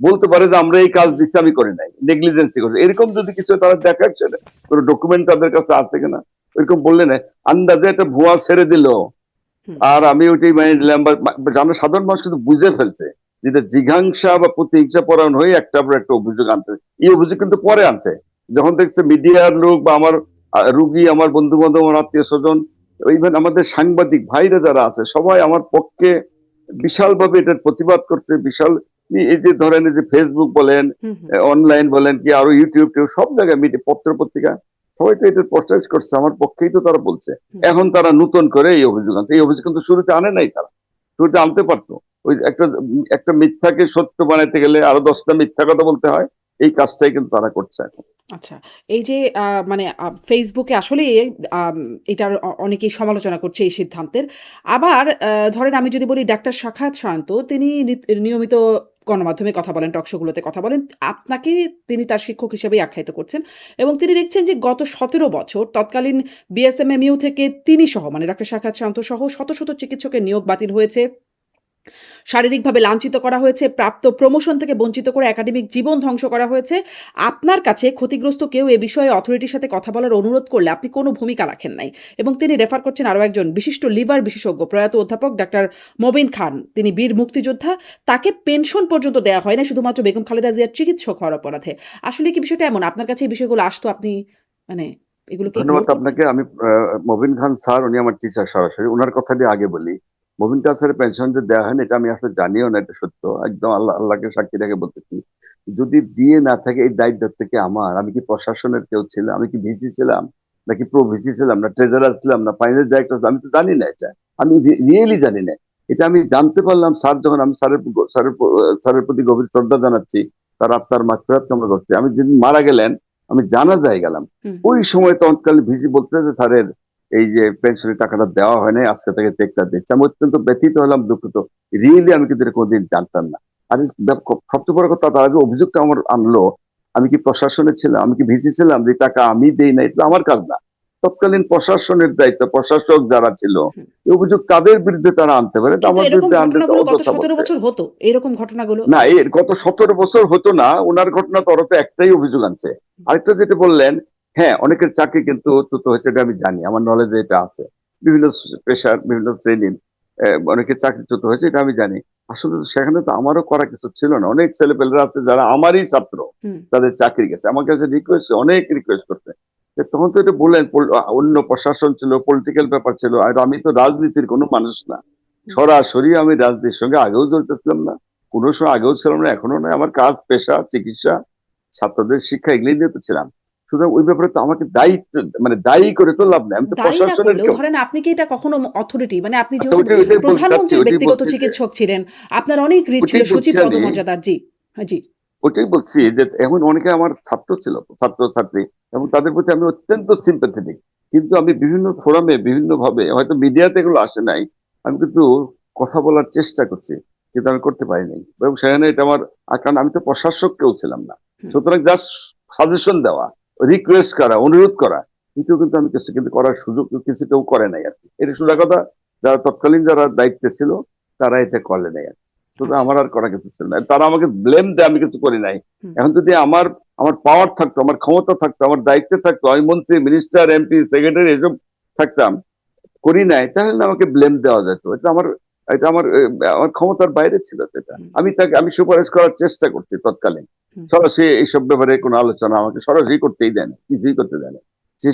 Speaker 2: বলতে পারে যে আমরা এই কাজ দিচ্ছি, আমি করি নাই, নেগলিজেন্সি করছি, এরকম যদি কিছু তারা দেখাচ্ছে, কোনো ডকুমেন্ট তাদের কাছে আছে কিনা, এরকম বললে না আন্দাজে একটা ভুয়া ছেড়ে দিল।
Speaker 1: হুম,
Speaker 2: আর আমি ওইটাই মানে নিলাম, আমরা সাধারণ মানুষ কিন্তু বুঝে ফেলছে যেটা জিঘাংসা বা প্রতিহিংসা পরায়ণ হয়ে একটা পর একটা অভিযোগ আনতে, এই অভিযোগ কিন্তু পরে আনছে যখন দেখছে মিডিয়ার লোক বা আমার রুগী, আমার বন্ধু বান্ধব, আমার আত্মীয় স্বজন, ইভেন আমাদের সাংবাদিক ভাইরা যারা আছে, সবাই আমার পক্ষে বিশাল ভাবে এটার প্রতিবাদ করছে। বিশাল, এই যে ধরেন এই যে ফেসবুক বলেন,
Speaker 1: হুম, হুম,
Speaker 2: অনলাইন বলেন, কি আরো ইউটিউব টিউব সব জায়গায় মিডিয়া, পত্র পত্রিকা, সবাই তো এটার প্রচার করছে, আমার পক্ষেই তো তারা বলছে।
Speaker 1: হুম।
Speaker 2: এখন তারা নতুন করে এই অভিযোগ আনছে, এই অভিযোগ কিন্তু শুরুতে আনে নাই তারা, শুরুতে আনতে পারতো। ওই একটা একটা মিথ্যাকে সত্য বানাইতে গেলে আরো 10টা মিথ্যা কথা বলতে হয়, এই কাজটাই কিন্তু তারা করছে এখন।
Speaker 1: আচ্ছা। এই যে মানে ফেসবুকে আসলেই আম এটার অনেকেই সমালোচনা করছে এই সিদ্ধান্তের। আবার ধরেন আমি যদি বলি ডাক্তার সাখাওয়াত সায়ন্ত তিনি নিয়মিত গণমাধ্যমে কথা বলেন, টক শো গুলোতে কথা বলেন। আপনাকে তিনি তার শিক্ষক হিসেবেই আখ্যায়িত করছেন এবং তিনি লিখছেন যে গত ১৭ বছর তৎকালীন বিএসএমএমইউ থেকে তিনি সহ মানে ডাক্তার সাখাওয়াত সায়ন্ত সহ শত, শত চিকিৎসকের নিয়োগ বাতিল হয়েছে। শারীরিকভাবে লাঞ্ছিত করা হয়েছে, প্রাপ্ত প্রমোশন থেকে বঞ্চিত করে একাডেমিক জীবন ধ্বংস করা হয়েছে। আপনার কাছে ক্ষতিগ্রস্ত কেউ এ বিষয়ে অথরিটির সাথে কথা বলার অনুরোধ করলে আপনি কোনো ভূমিকা রাখেন নাই। এবং তিনি রেফার করছেন আরও একজন বিশিষ্ট লিভার বিশেষজ্ঞ প্রয়াত অধ্যাপক ডাক্তার মবিন খান। তিনি বীর মুক্তিযোদ্ধা। তাকে পেনশন পর্যন্ত দেয়া হয় না শুধুমাত্র বেগম খালেদা জিয়ার চিকিৎসক হওয়ার অপরাধে। আসলে কি বিষয়টা এমন? আপনার কাছে এই বিষয়গুলো আসতো, আপনি মানে এগুলোকে
Speaker 2: ধন্যবাদ
Speaker 1: ইগনোর করতেন?
Speaker 2: আপনাকে। আমি মবিন খান স্যার, উনি আমার টিচার সরাসরি, ওনার কথা দিয়ে আগে বলি। মবিন খান স্যারের পেনশন যে দেওয়া হয়নি, এটা আমি আসলে জানিও না, এটা সত্য, একদম আল্লাহকে সাক্ষী রেখে বলতেছি। যদি দিয়ে না থাকে এই দায়িত্ব থেকে আমার, আমি কি প্রশাসনের কেউ ছিলাম, আমি কি ভিসি ছিলাম, নাকি প্রো ভিসি ছিলাম, না ট্রেজারার ছিলাম, না ফাইন্যান্স ডাইরেক্টর, আমি তো জানি না এটা, আমি রিয়েলি জানি না। এটা আমি জানতে পারলাম স্যার যখন, আমি স্যারের প্রতি গভীর শ্রদ্ধা জানাচ্ছি, তার আত্মার মাগফিরাত কামনা করছি। আমি যেদিন মারা গেলেন, আমি জানাজায় গেলাম,
Speaker 1: হুম,
Speaker 2: ওই সময় তৎকালীন ভিসি বলতে যে স্যারের এই যে পেনশনের টাকাটা দেওয়া হয় নাই, আজকে থেকে চেকটা দিচ্ছে। আমি অত্যন্ত ব্যথিত হলাম, দুঃখিত। রিয়েলি আমি কিন্তু এটা কোনোদিন জানতাম না। আর সবচেয়ে বড় কথা, তার আগে অভিযোগটা আমার আনলো, আমি কি প্রশাসনে ছিলাম, আমি কি ভিসি ছিলাম, যে টাকা আমি দেই না, এটা আমার কাজ না। তৎকালীন প্রশাসনের দায়িত্ব, প্রশাসক যারা ছিল,
Speaker 1: হুম।
Speaker 2: এই অভিযোগ তাদের বিরুদ্ধে তারা আনতে পারে, তো
Speaker 1: কিন্তু
Speaker 2: আমার
Speaker 1: এরকম
Speaker 2: বিরুদ্ধে আনতে তো
Speaker 1: ঘটনাগুলো গত
Speaker 2: অযথা
Speaker 1: ১৭
Speaker 2: বলছে।
Speaker 1: বছর হতো। এরকম ঘটনাগুলো
Speaker 2: না, এর গত 17 বছর হতো না, ওনার ঘটনা তো ওরা তো একটাই অভিযোগ আনছে। আরেকটা যেটা বললেন, হ্যাঁ অনেকের চাকরি কিন্তু চ্যুত হয়েছে, এটা আমি জানি, আমার নলেজে এটা আছে। বিভিন্ন পেশার বিভিন্ন শ্রেণীর অনেকের চাকরিচ্যুত হয়েছে, এটা আমি জানি। আসলে তো সেখানে তো আমারও করা কিছু ছিল না। অনেক ছেলেপেলেরা আছে যারা আমারই ছাত্র,
Speaker 1: হুম,
Speaker 2: তাদের চাকরি গেছে, আমার কাছে রিকোয়েস্ট, অনেক রিকোয়েস্ট করতে। তখন তো এটা বললেন অন্য প্রশাসন ছিল, পলিটিক্যাল ব্যাপার ছিল, আর আমি তো রাজনীতির কোনো মানুষ না।
Speaker 1: হুম।
Speaker 2: সরাসরি আমি রাজনীতির সঙ্গে আগেও জড়িত ছিলাম না, কোনো সময় আগেও ছিলাম না, এখনো নয়। আমার কাজ, পেশা, চিকিৎসা, ছাত্রদের শিক্ষা, এগুলোই নিয়ে তো ছিলাম। সুতরাং ওই ব্যাপারে তো আমাকে দায়িত্ব, মানে দায়ী করে তো লাভ নেই, আমি তো
Speaker 1: দায়ী না
Speaker 2: প্রশাসনের
Speaker 1: করলেও
Speaker 2: কেউ।
Speaker 1: ধরেন আপনি কি এটা কখনো অথরিটি মানে আপনি
Speaker 2: আচ্ছা,
Speaker 1: যেহেতু
Speaker 2: ওইটাই বলতে চাচ্ছি,
Speaker 1: প্রধানমন্ত্রীর
Speaker 2: ওইটাই
Speaker 1: ব্যক্তিগত
Speaker 2: বলছি যে,
Speaker 1: চিকিৎসক ছিলেন, আপনার অনেক রিট ছিল,
Speaker 2: ওইটাই বলছি
Speaker 1: সচিব
Speaker 2: আমি,
Speaker 1: পদমর্যাদার। জি, হ্যাঁ, জি।
Speaker 2: ওইটাই বলছি যে এখন অনেকে আমার ছাত্র ছিল, ছাত্র ছাত্রী, এবং তাদের প্রতি আমি অত্যন্ত সিম্প্যাথেটিক। কিন্তু আমি বিভিন্ন ফোরামে, বিভিন্ন ভাবে, হয়তো মিডিয়াতে এগুলো আসে নাই, আমি কিন্তু কথা বলার চেষ্টা করছি, কিন্তু আমি করতে পারিনি। এবং সেখানে এটা আমার, কারণ আমি তো প্রশাসক কেউ ছিলাম না।
Speaker 1: হুম,
Speaker 2: সুতরাং জাস্ট সাজেশন দেওয়া, রিকোয়েস্ট করা, অনুরোধ করা, কিন্তু আমি কিছু কিন্তু করার সুযোগ কিছু কেউ করে নাই আর কি। এটা সোজা কথা, যারা তৎকালীন যারা দায়িত্বে ছিল, তারা এটা করে নাই আর কি। সুতরাং
Speaker 1: আচ্ছা।
Speaker 2: আমার আর করা কিছু ছিল না, তারা আমাকে ব্লেম দেয় আমি কিছু করি নাই।
Speaker 1: হুম,
Speaker 2: এখন যদি আমার আমার পাওয়ার থাকতো, আমার ক্ষমতা থাকতো, আমার দায়িত্বে থাকতো, আমি মন্ত্রী, মিনিস্টার, এমপি, সেক্রেটারি এসব থাকতাম, করি নাই, তাহলে না আমাকে ব্লেম দেওয়া যেত। এটা আমার ক্ষমতার বাইরে ছিল তো এটা।
Speaker 1: হুম,
Speaker 2: আমি সুপারিশ করার চেষ্টা করছি তৎকালীন।
Speaker 1: হুম।
Speaker 2: সরাসরি এইসব ব্যাপারে কোনো আলোচনা আমাকে সরাসরি করতেই দেয় না, কিছুই করতে দেয় না।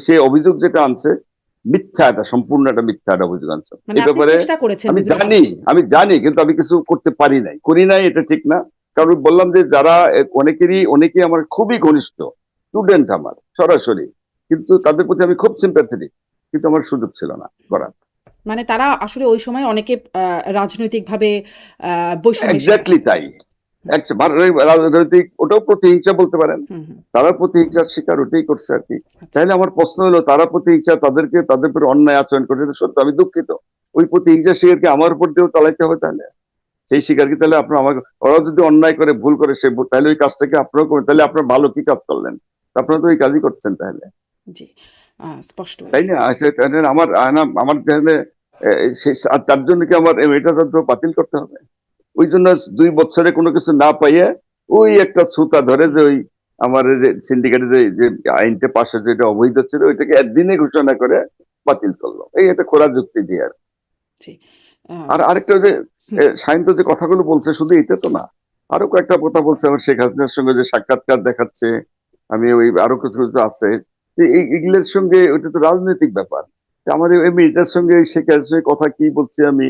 Speaker 2: সে অভিযোগ যেটা আনছে, মিথ্যা, এটা সম্পূর্ণ একটা মিথ্যা একটা অভিযোগ আনছে
Speaker 1: মানে
Speaker 2: এই
Speaker 1: আপনি
Speaker 2: ব্যাপারে।
Speaker 1: চেষ্টা করেছেন
Speaker 2: আমি
Speaker 1: বিভিন্ন
Speaker 2: জানি,
Speaker 1: সময়।
Speaker 2: আমি জানি, কিন্তু আমি কিছু করতে পারি নাই, করি নাই, এটা ঠিক না। কারণ বললাম যে যারা অনেকেই আমার খুবই ঘনিষ্ঠ স্টুডেন্ট, আমার সরাসরি, কিন্তু তাদের প্রতি আমি খুব সিম্প্যাথেটিক, কিন্তু আমার সুযোগ ছিল না করার।
Speaker 1: মানে তারা আসলে ওই সময় অনেকে রাজনৈতিকভাবে বৈষম্যের শিকার।
Speaker 2: এক্স্যাক্টলি তাই, রাজনৈতিক, ওটাও প্রতিহিংসা বলতে পারেন।
Speaker 1: হুম, হুম।
Speaker 2: তারা প্রতিহিংসার শিকার ওটাই করছে আর কি।
Speaker 1: আচ্ছা।
Speaker 2: তাহলে আমার প্রশ্ন হলো, তারা প্রতিহিংসা, তাদের উপর অন্যায় আচরণ করছে, এটা সত্য, আমি দুঃখিত। ওই প্রতিহিংসা শিকার কি আমার উপর দিয়েও চালাইতে হবে? তাহলে সেই শিকার কি তাহলে আপনার আমাকে, ওরা যদি অন্যায় করে ভুল করে তাহলে ওই কাজটাকে আপনারাও করেন, তাহলে আপনার ভালো কি কাজ করলেন? আপনারা তো ওই কাজই করছেন তাহলে,
Speaker 1: জি। স্পষ্ট
Speaker 2: তাই
Speaker 1: আরকি।
Speaker 2: না? তাহলে আমার তাহলে আর তার জন্য কি আমার এটা বাতিল করতে হবে? ওই জন্য 2 বছরে কোনো কিছু না পাইয়ে ওই একটা সুতা ধরে যে ওই আমার এই যে সিন্ডিকেটে যে আইনটা পাশ হয়েছে, যেটা অবৈধ ছিল, ওইটাকে একদিনে ঘোষণা করে বাতিল করলো, এই একটা খোলা যুক্তি দিয়ে আর।
Speaker 1: জি। আ
Speaker 2: আর আরেকটা যে
Speaker 1: হুম,
Speaker 2: সায়ন্ত যে কথাগুলো বলছে, শুধু এটা তো না, আরো কয়েকটা কথা বলছে, আমার শেখ হাসিনার সঙ্গে যে সাক্ষাৎকার দেখাচ্ছে, আমি ওই আরো কিছু কিছু আছে, এগুলোর সঙ্গে ওইটা তো রাজনৈতিক ব্যাপার। আমাদের এটার সঙ্গে শেখ হাসিনার কথা কি বলছি আমি,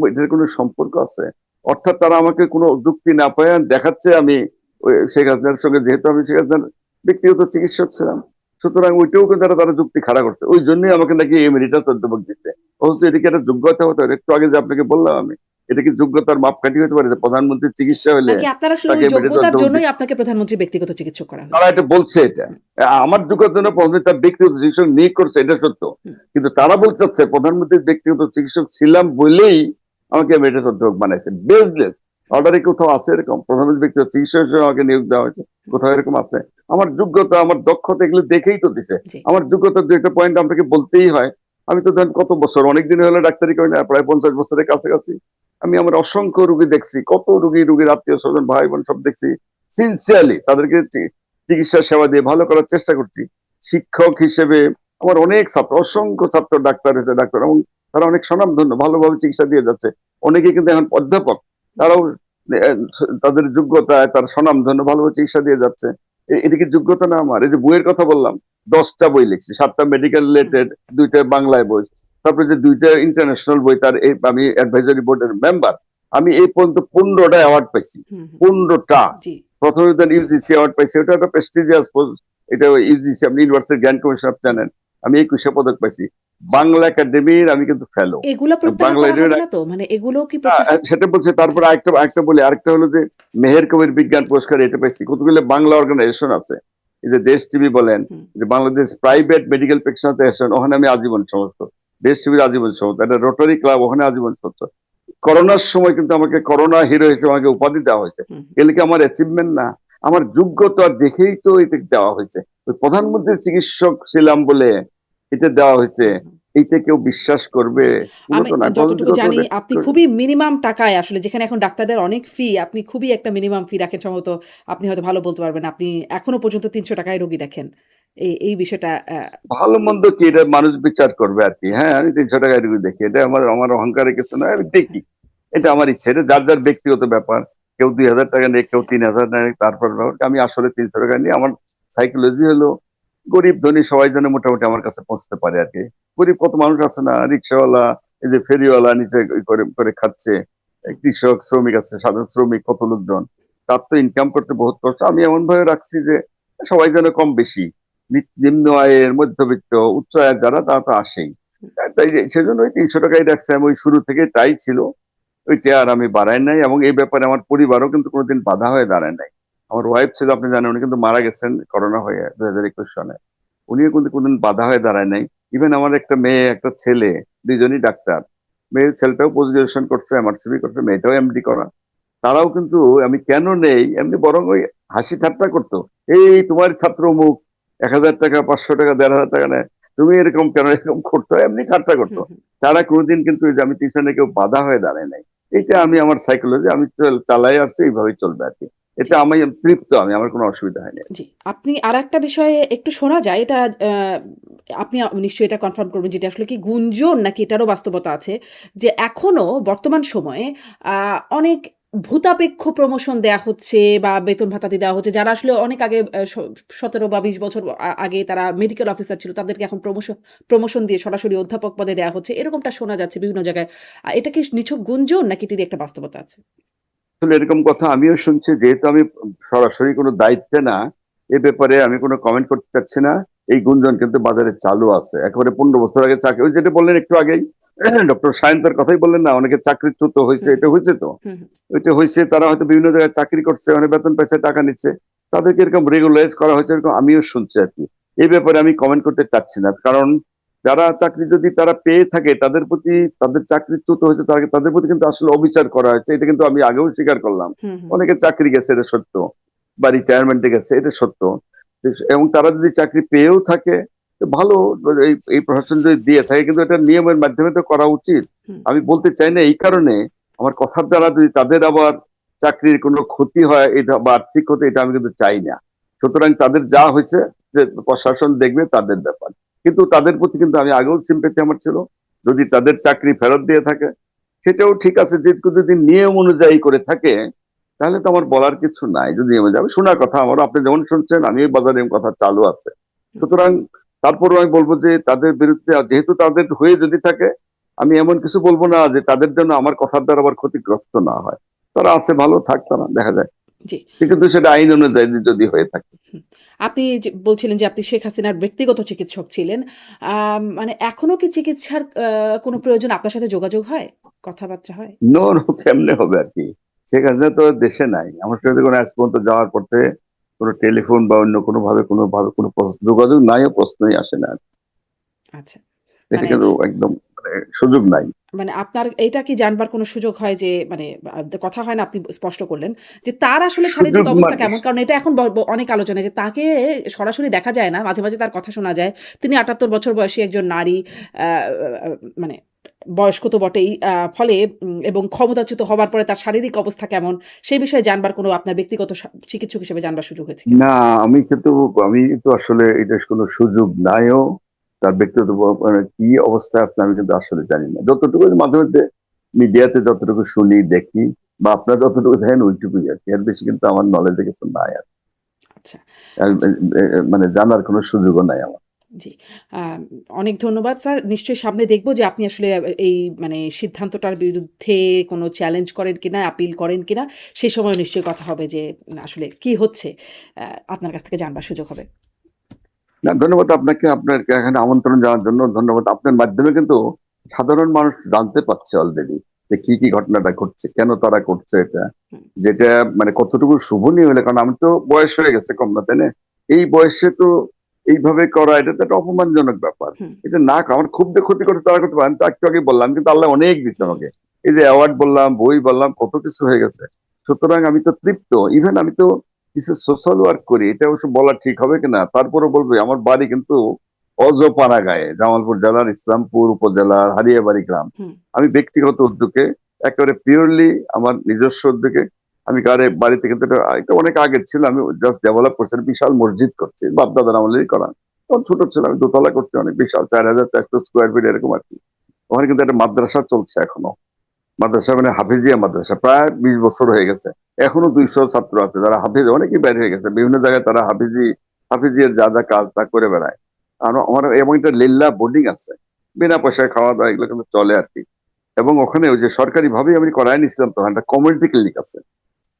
Speaker 2: এটার কোনো সম্পর্ক আছে? অর্থাৎ তারা আমাকে কোনো যুক্তি না পায় দেখাচ্ছে, আমি ওই শেখ হাসিনার সঙ্গে, যেহেতু আমি শেখ হাসিনার ব্যক্তিগত চিকিৎসক ছিলাম, সুতরাং ওইটাও কিন্তু তারা যুক্তি খাড়া করছে, ওই জন্যই আমাকে নাকি এমেরিটাস অধ্যাপক দিতে। অথচ এদিকে একটা যোগ্যতা হতে হবে। একটু আগে যে আপনাকে বললাম আমি, এটা কি যোগ্যতার মাপকাঠি হতে পারে যে প্রধানমন্ত্রীর চিকিৎসা হলে
Speaker 1: নাকি আপনার আসলে
Speaker 2: তাকে
Speaker 1: ওই
Speaker 2: এমেরিটাস
Speaker 1: যোগ্যতার
Speaker 2: অধ্যাপক
Speaker 1: জন্যই
Speaker 2: দিতে?
Speaker 1: আপনাকে প্রধানমন্ত্রীর ব্যক্তিগত চিকিৎসক করা
Speaker 2: তারা
Speaker 1: হয়েছে?
Speaker 2: এটা বলছে, এটা
Speaker 1: হুম,
Speaker 2: আমার যোগ্যতার জন্য প্রধানমন্ত্রী তার ব্যক্তিগত চিকিৎসক নিয়োগ করছে, এটা সত্য।
Speaker 1: হুম,
Speaker 2: কিন্তু তারা বলছে প্রধানমন্ত্রীর ব্যক্তিগত চিকিৎসক ছিলাম বলেই আমাকে এমেরিটাস অধ্যাপক বানাইছে, বেসলেস। অর্ডারে কোথাও আছে এরকম প্রধানমন্ত্রী ব্যক্তিগত চিকিৎসক হিসেবে আমাকে নিয়োগ দেওয়া হয়েছে? কোথাও এরকম আছে? আমার যোগ্যতা, আমার দক্ষতা, এগুলো দেখেই তো দিছে।
Speaker 1: জি।
Speaker 2: আমার যোগ্যতার যে একটা পয়েন্ট আপনাকে বলতেই হয়। আমি তো ধরেন কত বছর, অনেকদিন হলো ডাক্তারি করি না, প্রায় 50 বছরের কাছাকাছি। আমি আমার অসংখ্য রুগী দেখছি, কত রুগীর আত্মীয় স্বজন ভাই বোন সব দেখছি, সিনসিয়ারলি তাদেরকে চিকিৎসা সেবা দিয়ে ভালো করার চেষ্টা করছি। শিক্ষক হিসেবে আমার অনেক ছাত্র, অসংখ্য ছাত্র ডাক্তার হয়েছে, ডাক্তার, এবং তারা অনেক স্বনামধন্য, ভালোভাবে চিকিৎসা দিয়ে যাচ্ছে। অনেকে কিন্তু এখন অধ্যাপক, তারাও তাদের যোগ্যতায় তার স্বনামধন্য, ভালোভাবে চিকিৎসা দিয়ে যাচ্ছে। এটা কি যোগ্যতা না আমার? এই যে বইয়ের কথা বললাম, 10টা বই লিখছি, 7টা মেডিকেল
Speaker 1: হুম,
Speaker 2: রিলেটেড, 2টা বাংলায় বই, তারপরে যে 2টা ইন্টারন্যাশনাল বই, আমি অ্যাডভাইজারি বোর্ডের মেম্বার। আমি এই পর্যন্ত 15টা অ্যাওয়ার্ড পাইছি,
Speaker 1: হুম, হুম।
Speaker 2: 15টা।
Speaker 1: জি।
Speaker 2: প্রথমে তো ইউজিসি অ্যাওয়ার্ড পাইছি, ওটা একটা প্রেস্টিজিয়াস পোস্ট। এটা ইউজিসি, আপনি ইউনিভার্সিটি গ্র্যান্ড কমিশন জানেন। আমি 21 পদক পাইছি। বাংলা একাডেমির আমি কিন্তু ফেলো।
Speaker 1: এগুলা প্রত্যাহার
Speaker 2: বাংলা
Speaker 1: করা হবে
Speaker 2: একাডেমির
Speaker 1: না তো? মানে এগুলোও কি প্রত্যাহার?
Speaker 2: সেটা বলছে। তারপরে আরেকটা বলি, আরেকটা হলো যে মেহের কবির বিজ্ঞান পুরস্কার, এটা পাইছি। কতগুলো বাংলা অর্গানাইজেশন আছে, এই যে দেশ টিভি বলেন,
Speaker 1: হুম,
Speaker 2: যে Bangladesh private medical practitioner association, ওখানে আমি আজীবন সমস্ত, দেশ টিভির আজীবন সমস্ত, একটা রোটারি ক্লাব, ওখানে আজীবন সমস্ত। করোনার সময় কিন্তু আমাকে করোনা হিরো হিসেবে আমাকে উপাধি দেওয়া হয়েছে।
Speaker 1: হুম,
Speaker 2: এগুলো কি আমার অ্যাচিভমেন্ট না? আমার যোগ্যতা দেখেই তো এটা দেওয়া হয়েছে। ওই প্রধানমন্ত্রীর চিকিৎসক ছিলাম বলে এটা দেওয়া হয়েছে,
Speaker 1: হুম, হুম।
Speaker 2: এইটা কেউ বিশ্বাস করবে?
Speaker 1: জি।
Speaker 2: কোনো
Speaker 1: আমি
Speaker 2: তো না,
Speaker 1: যতটুকু জানি আপনি
Speaker 2: কত।
Speaker 1: খুবই মিনিমাম টাকায় আসলে যেখানে এখন ডাক্তারদের অনেক ফি, আপনি খুবই একটা মিনিমাম ফি রাখেন সম্ভবত। আপনি হয়তো ভালো বলতে পারবেন। আপনি এখনো পর্যন্ত ৳৩০০ য় রোগী দেখেন। এই বিষয়টা
Speaker 2: ভালো মন্দ কি এটা মানুষ বিচার করবে আর কি। হ্যাঁ, আমি 300 টাকায় রুগী দেখি, এটা আমার আমার অহংকারের কিছু নয়, আমি দেখি। এটা আমার ইচ্ছা, এটা যার যার ব্যক্তিগত ব্যাপার। কেউ 2000 টাকা নেয়, কেউ 3000 নেয়, তারপর আমি আসলে 300 টাকা নিয়ে, আমার সাইকোলজি হলো গরিব ধনী সবাই যেন মোটামুটি আমার কাছে পৌঁছতে পারে আর কি। গরিব কত মানুষ আছে না, রিক্সাওয়ালা, এই যে ফেরিওয়ালা নিচে করে করে খাচ্ছে, কৃষক শ্রমিক আছে, সাধারণ শ্রমিক, কত লোকজন, তার তো ইনকাম করতে বহুত কষ্ট। আমি এমন ভাবে রাখছি যে সবাই যেন কম বেশি, নিম্ন আয়ের, মধ্যবিত্ত, উচ্চ আয়ের যারা, তারা তো আসেই। তাই সেজন্য ওই 300 টাকাই রাখছে, আমি ওই শুরু থেকে তাই ছিল, ওইটা আর আমি বাড়াই নাই। এবং এই ব্যাপারে আমার পরিবারও কিন্তু কোনোদিন বাধা হয়ে দাঁড়ায় নাই। আমার ওয়াইফ ছিল, আপনি জানেন, উনি কিন্তু মারা গেছেন করোনা হয়ে 2021 সালে। উনিও কিন্তু কোনদিন বাধা হয়ে দাঁড়ায় নাই। ইভেন আমার একটা মেয়ে, একটা ছেলে, দুইজনই ডাক্তার। মেয়ের ছেলেটাও পোস্ট গ্রাজুয়েশন করছে, এমআরসিবি করছে, মেয়েটাও এমডি করা। তারাও কিন্তু আমি কেন নেই এমনি, বরং ওই হাসি ঠাট্টা করতো, এই তোমার ছাত্র মুখ 1000 টাকা, 500 টাকা, 1500 টাকা নেয়, তুমি এরকম কেন এরকম করতো, এমনি ঠাট্টা করতো।
Speaker 1: হুম, হুম।
Speaker 2: তারা কোনোদিন কিন্তু ওই যে আমি টিউশনে কেউ বাধা হয়ে দাঁড়ায় নাই। এইটা আমি আমার সাইকোলজি, আমি চালাই আসছি, এইভাবেই চলবে আর কি।
Speaker 1: জি।
Speaker 2: এটা আমি তৃপ্ত, আমি, আমার কোনো অসুবিধা হয়নি।
Speaker 1: জি, আপনি আরেকটা বিষয়ে একটু শোনা যায় এটা আপনি নিশ্চয়ই এটা কনফার্ম করবেন যে এটা আসলে কি গুঞ্জন নাকি এটারও বাস্তবতা আছে। যে এখনো বর্তমান সময়ে আ অনেক ভূতাপেক্ষ প্রমোশন দেয়া হচ্ছে বা বেতন ভাতাদি দেওয়া হচ্ছে। যারা আসলে অনেক আগে ১৭ বা ২০ বছর আগে তারা মেডিকেল অফিসার ছিল তাদেরকে এখন প্রমোশন দিয়ে সরাসরি অধ্যাপক পদে দেয়া হচ্ছে। এরকমটা শোনা যাচ্ছে বিভিন্ন জায়গায়। এটা কি নিছক গুঞ্জন নাকি এটির একটা বাস্তবতা আছে?
Speaker 2: আসলে এরকম কথা আমিও শুনছি, যেহেতু আমি সরাসরি কোনো দায়িত্বে না, এ ব্যাপারে আমি কোনো কমেন্ট করতে চাচ্ছি না। এই গুঞ্জন কিন্তু বাজারে চালু আছে। একেবারে 15 বছর আগে চাকরি, ওই যেটা বললেন একটু আগেই ডক্টর সায়েন্তের কথাই বললেন না, অনেকে চাকরিচ্যুত হয়েছে,
Speaker 1: হুম,
Speaker 2: এটা হয়েছে তো,
Speaker 1: হুম, হুম,
Speaker 2: ওইটা হয়েছে, তারা হয়তো বিভিন্ন জায়গায় চাকরি করছে, অনেক বেতন পাইছে, টাকা নিচ্ছে, তাদেরকে এরকম রেগুলারাইজ করা হয়েছে, এরকম আমিও শুনছি আর কি। এই ব্যাপারে আমি কমেন্ট করতে চাচ্ছি না, কারণ যারা চাকরি যদি তারা পেয়ে থাকে তাদের প্রতি, তাদের চাকরিচ্যুত হয়েছে তাদের প্রতি কিন্তু আসলে অবিচার করা হয়েছে, এটা কিন্তু আমি আগেও স্বীকার করলাম।
Speaker 1: হুম, হুম,
Speaker 2: অনেকে চাকরি গেছে, এটা সত্য, বা রিটায়ারমেন্টে গেছে, এটা সত্য। এবং তারা যদি চাকরি পেয়েও থাকে তো ভালো, এই প্রশাসন যদি দিয়ে থাকে, কিন্তু এটা নিয়মের মাধ্যমে তো করা উচিত।
Speaker 1: হুম,
Speaker 2: আমি বলতে চাই না এই কারণে, আমার কথার দ্বারা যদি তাদের আবার চাকরির কোনো ক্ষতি হয় এটা বা আর্থিক ক্ষতি, এটা আমি কিন্তু চাই না। সুতরাং তাদের যা হয়েছে যে প্রশাসন দেখবে, তাদের ব্যাপার। কিন্তু তাদের প্রতি কিন্তু আমি আগেও সিম্পেথি আমার ছিল, যদি তাদের চাকরি ফেরত দিয়ে থাকে সেটাও ঠিক আছে, যে যদি নিয়ম অনুযায়ী করে থাকে তাহলে তো আমার বলার কিছু নাই। যদি নিয়মে যাবে, শোনার কথা আমারও, আপনি যেমন শুনছেন আমি এই বাজারে এরকম কথা চালু আছে।
Speaker 1: হুম,
Speaker 2: সুতরাং তারপরেও আমি বলবো যে তাদের বিরুদ্ধে, যেহেতু তাদের হয়ে যদি থাকে, আমি এমন কিছু বলবো না যে তাদের জন্য আমার কথার দ্বারা আবার ক্ষতিগ্রস্ত না হয়। তারা আছে, ভালো থাক, তারা দেখা যায়।
Speaker 1: জি।
Speaker 2: কিন্তু সেটা আইন অনুযায়ী যদি হয়ে থাকে।
Speaker 1: হুম। আপনি যে বলছিলেন যে আপনি শেখ হাসিনার ব্যক্তিগত চিকিৎসক ছিলেন। মানে এখনো কি চিকিৎসার কোনো প্রয়োজন আপনার সাথে যোগাযোগ হয়? কথাবার্তা হয়?
Speaker 2: নো নো, কেমনে হবে আর কি, শেখ হাসিনা তো দেশে নাই, আমার সাথে কোনো আজ পর্যন্ত যাওয়ার পথে কোনো টেলিফোন বা অন্য কোনো যোগাযোগ নাই, ও প্রশ্নই আসে না।
Speaker 1: আচ্ছা।
Speaker 2: এটা
Speaker 1: মানে
Speaker 2: কিন্তু একদম মানে সুযোগ নাই।
Speaker 1: মানে আপনার এইটা কি জানবার কোনো সুযোগ হয় যে মানে কথা হয় না, আপনি স্পষ্ট করলেন যে তার আসলে শারীরিক
Speaker 2: সুযোগ
Speaker 1: অবস্থা
Speaker 2: মানে
Speaker 1: কেমন? কারণ এটা এখন অনেক আলোচনায় যে তাকে সরাসরি দেখা যায় না। মাঝে, মাঝে তার কথা শোনা যায়। তিনি ৭৮ বছর বয়সী একজন নারী। আ আ মানে বয়স্ক তো বটেই। ফলে এবং ক্ষমতাচ্যুত হবার পরে তার শারীরিক অবস্থা কেমন? সেই বিষয়ে জানবার কোনো আপনার ব্যক্তিগত চিকিৎসক হিসেবে জানবার সুযোগ হয়েছে কিনা?
Speaker 2: না, আমি তো আসলে এটা কোনো সুযোগ নাইও। তার ব্যক্তিগত মানে কি অবস্থায় আছে আমি কিন্তু আসলে জানি না। যতটুকু মাঝে মধ্যে মিডিয়াতে যতটুকু শুনি, দেখি, বা আপনারা যতটুকু দেখেন ওইটুকুই আর কি। এর বেশি কিন্তু আমার নলেজে কিছু নাই আর।
Speaker 1: আচ্ছা,
Speaker 2: আর
Speaker 1: আচ্ছা।
Speaker 2: মানে জানার কোনো সুযোগও নাই আমার।
Speaker 1: জি। আ অনেক ধন্যবাদ স্যার। নিশ্চয়ই সামনে দেখব যে আপনি আসলে এই মানে সিদ্ধান্তটার বিরুদ্ধে কোনো চ্যালেঞ্জ করেন কিনা, আপিল করেন কিনা। সে সময় নিশ্চয়ই কথা হবে যে আসলে কি হচ্ছে। আ আপনার কাছ থেকে জানবার সুযোগ হবে।
Speaker 2: না, ধন্যবাদ আপনাকে, আপনার এখানে আমন্ত্রণ জানার জন্য ধন্যবাদ। আপনার মাধ্যমে কিন্তু সাধারণ মানুষ জানতে পারছে অলরেডি যে কি ঘটনাটা ঘটছে, কেন তারা করছে এটা,
Speaker 1: হুম,
Speaker 2: যেটা মানে কতটুকু শোভনীয় হলে, কারণ আমি তো বয়স হয়ে গেছে কম না, তাই না? এই বয়সে তো এইভাবে করা, এটা তো একটা অপমানজনক ব্যাপার।
Speaker 1: হুম,
Speaker 2: এটা না, আমার খুব যে ক্ষতি করতে তারা করতে পারেন, তা একটু আগে বললাম, কিন্তু আল্লাহ অনেক দিচ্ছে
Speaker 1: হুম,
Speaker 2: আমাকে। এই যে অ্যাওয়ার্ড বললাম, বই বললাম, কত কিছু হয়ে গেছে। সুতরাং আমি তো তৃপ্ত। ইভেন আমি তো কিছু সোশ্যাল ওয়ার্ক করি, এটা অবশ্য বলা ঠিক হবে কিনা, তারপরে বলবো আমার বাড়ি কিন্তু অজপাড়াগাঁয়ে, জামালপুর জেলার ইসলামপুর উপজেলার হারিয়াবাড়ি গ্রাম।
Speaker 1: হুম,
Speaker 2: আমি ব্যক্তিগত উদ্যোগে, একেবারে পিওরলি আমার নিজস্ব উদ্যোগে, আমি কারে বাড়িতে কিন্তু এটা অনেক আগের ছিল, আমি জাস্ট ডেভেলপ করছি, বিশাল মসজিদ করছি, বাপ দাদার আমলেরই করা। তখন ছোট ছিল, আমি দোতলা করছি, অনেক বিশাল ৪,০০০ স্কোয়ার ফিট এরকম আর কি। ওখানে কিন্তু একটা মাদ্রাসা চলছে এখনো, মাদ্রাসা মানে হাফিজিয়া মাদ্রাসা, প্রায় 20 বছর হয়ে গেছে। এখনো 200 ছাত্র আছে যারা হাফিজ, অনেকেই বের হয়ে গেছে বিভিন্ন জায়গায়, তারা হাফিজিয়ার যা যা কাজ তা করে বেড়ায়। আর আমার এমন একটা লিল্লা বোর্ডিং আছে, বিনা পয়সায় খাওয়া দাওয়া এগুলো কিন্তু চলে আর কি। এবং ওখানে ওই যে সরকারি ভাবেই আমি করাই নিছিলাম, তখন একটা কমিউনিটি ক্লিনিক আছে,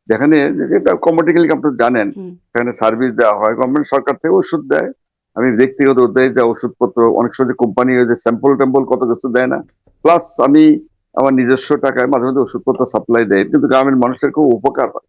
Speaker 2: যেখানে, যেটা কমিউনিটি ক্লিনিক আপনি জানেন,
Speaker 1: হুম,
Speaker 2: সেখানে সার্ভিস দেওয়া হয়, গভর্নমেন্ট সরকার থেকে ওষুধ দেয়। আমি ব্যক্তিগত উদ্যোগে যা ওষুধপত্র, অনেক সময় যে কোম্পানি ওই যে স্যাম্পল টেম্পল কত কিছু দেয় না, প্লাস আমি আমার নিজস্ব টাকায় মাঝে মাঝে ওষুধপত্র সাপ্লাই দেয়, কিন্তু গ্রামের মানুষের খুব উপকার হয়।